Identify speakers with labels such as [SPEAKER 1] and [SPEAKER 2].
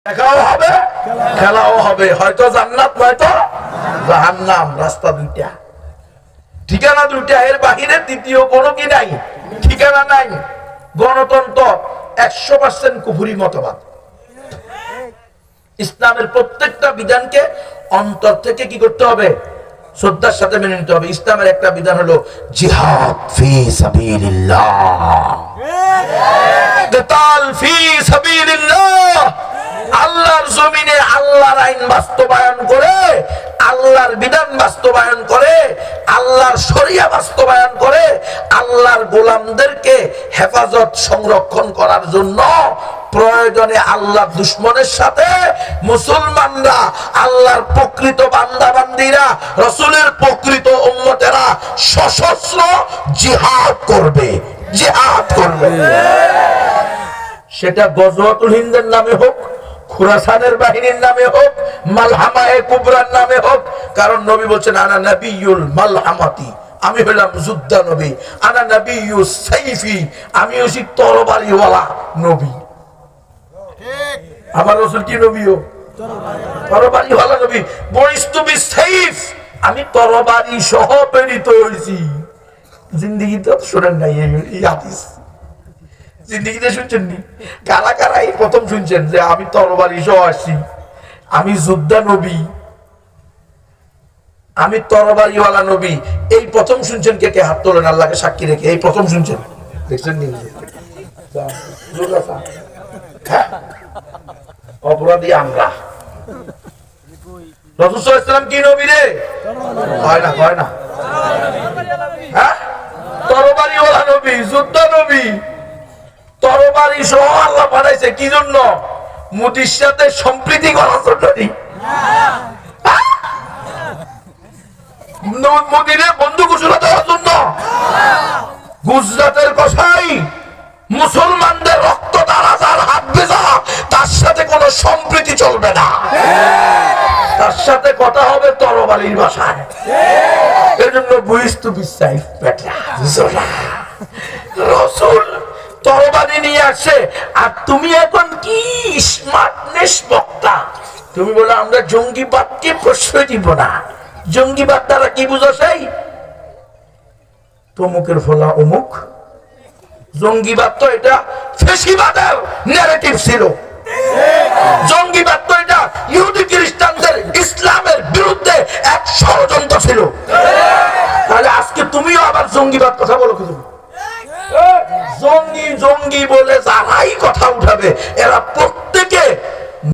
[SPEAKER 1] দেখাও হবে, খেলাও হবে, হয়তো জান্নাত নয়তো জাহান্নাম। রাস্তা দুইটা, ঠিকানা দুইটা, এর বাহিরে দ্বিতীয় কোনো কি নাই, ঠিকানা নাই। গণতন্ত্র 100% কুফরি মতবাদ। ইসলামের প্রত্যেকটা বিধানকে অন্তর থেকে কি করতে হবে? শ্রদ্ধার সাথে মেনে নিতে হবে। ইসলামের একটা বিধান হলো জিহাদ ফি সাবিলিল্লাহ, কিতাল ফি সাবিলিল্লাহ। আল্লাহর জমিনে আল্লাহর আইন বাস্তবায়ন করে, আল্লাহর বিধান বাস্তবায়ন করে, আল্লাহর শরিয়া বাস্তবায়ন করে, আল্লাহর গোলামদেরকে হেফাজত সংরক্ষণ করার জন্য প্রয়োজনে আল্লাহর দুশমনের সাথে মুসলমানরা, আল্লাহর প্রকৃত বান্দা বান্দীরা, রাসূলের প্রকৃত উম্মতেরা সশস্ত্র জিহাদ করবে, জিহাদ করবে। সেটা গজওয়াতুল হিন্দের নামে হোক, খুরাসানের বাহিনীর নামে হোক, মালহামায়ে কুবরার নামে হোক। কারণ নবী বলছেন আনা নবিয়ুল মালহামাতি, আমি হলাম যোদ্ধা নবী। আনা নবিয়ুস সাইফি, আমি হচ্ছি তরবারিওয়ালা নবী। আমার রাসূল কি নবীও তরবারিওয়ালা নবী। বরিস্তু বিসাইফ, আমি তরবারি সহ প্রেরিত হয়েছি। জিন্দেগিতে শোনেন নাই এই হাদিস, জিন্দেগিতে শুনছেন নি? কারা কারা এই প্রথম শুনছেন যে আমি তরবারি সহ আসছি, আমি যোদ্ধা নবী, আমি তরবারিওয়ালা নবী? এই প্রথম শুনছেন। কে কে হাত তোলেন আল্লাহকে সাক্ষী রেখে? এই প্রথম শুনছেন, দেখছেন নি? অপরাধী আমরা। রাসূল সাল্লাল্লাহু আলাইহি ওয়াসাল্লাম কি নবী রে? হয় না, হয় না, হ্যাঁ, তরবারিওয়ালা নবী, যোদ্ধা নবী। তরবারি সহ আল্লাহ পাঠাইছে কি জন্য? মোদির সাথে সম্প্রীতি করার জন্য। মোদিরে বন্ধু ঘোষণা দেওয়ার জন্য। গুজরাটের কসাই মুসলমানদের রক্ত দ্বারা যার হাত ভেজা, তার সাথে কোনো সম্প্রীতি চলবে না, তার সাথে কথা হবে তরবারির ভাষায়। এজন্য বুঝতে বিশ্বাস রাসূল তরবারি নিয়ে আসে, আর তুমি এখন কি স্মার্টনেস বক্তা, তুমি বলে আমরা জঙ্গিবাদকে প্রশ্রয় দিব না। জঙ্গিবাদ দ্বারা কি বুঝো? সেই তমুকের ফলা অমুক। জঙ্গিবাদ তো এটা ফ্যাসিবাদের ন্যারেটিভ ছিল। জঙ্গিবাদ তো এটা ইহুদি খ্রিস্টানদের ইসলামের বিরুদ্ধে এক ষড়যন্ত্র ছিল। তাহলে আজকে তুমিও আবার জঙ্গিবাদ কথা বলো? জঙ্গি জঙ্গি বলে